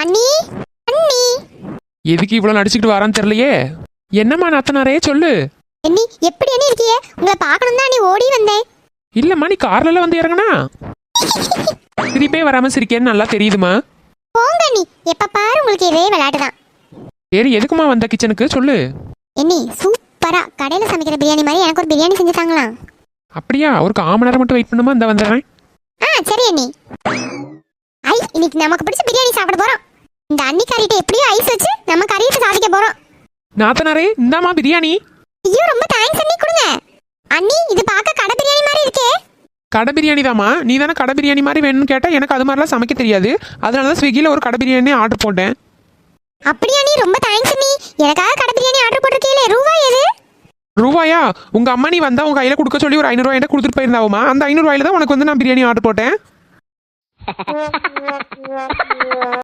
அண்ணி அண்ணி எதுக்கு இவ்வளவு நடிச்சுக்கிட்டு வரான்னு தெரியலையே. என்னம்மா நாத்தனாரே சொல்லு. அண்ணி எப்படி அண்ணி இருக்கியே? உங்களை பார்க்கணும் தான் அண்ணி ஓடி வந்தேன். இல்லம்மா நீ கார்ல வந்து இறங்குனா திருப்பே வராம சிரிக்கேன்னு நல்லா தெரியுதுமா. போங்க அண்ணி, எப்ப பாரு உங்களுக்கு இதே விளையாட்டு தான். சரி எதுக்குமா வந்த கிச்சனுக்கு சொல்லு. அண்ணி சூப்பரா கடையில சமைக்கிற பிரியாணி மாதிரி எனக்கு ஒரு பிரியாணி செஞ்சு தாங்களா? அப்படியா? ஒரு 1/4 மணி நேரம் மட்டும் வெயிட் பண்ணுமா, இந்த வந்துடுறேன். சரி அண்ணி. ஐ இன்னைக்கு நமக்கு பிடிச்ச பிரியாணி சாப்பிட போறோம். இந்த அண்ணி கறிட்ட எப்படியோ ஐஸ் வச்சு நம்ம கறியை சாதிக்க போறோம். நாத்தனாரே இந்தாமா பிரியாணி. ஐயோ ரொம்ப தேங்க்ஸ் அண்ணி, கொடுங்க. அண்ணி இது பார்க்க கடை பிரியாணி மாதிரி இருக்கே. கடை பிரியாணி தாமா. நீ தானே கடை பிரியாணி மாதிரி வேணும்னு கேட்டா எனக்கு அது மாதிரிலாம் சமைக்க தெரியாது. அதனாலதான் ஸ்விக்கில ஒரு கடை பிரியாணி ஆர்டர் போட்டேன். அப்படியா அண்ணி, ரொம்ப தேங்க்ஸ் அண்ணி. எனக்காக கடை பிரியாணி ஆர்டர் போட்டிருக்கீங்களே, ரூபாய் எது? ரூபாயா? உங்க அம்மா நீ வந்தா உங்க கையில கொடுக்க சொல்லி ஒரு 500 ரூபாய் கொடுத்துட்டு போயிருந்தாவுமா. அந்த 500 ரூபாயில தான் உனக்கு வந்து நான் பிரியாணி ஆர்டர் போட்டேன்.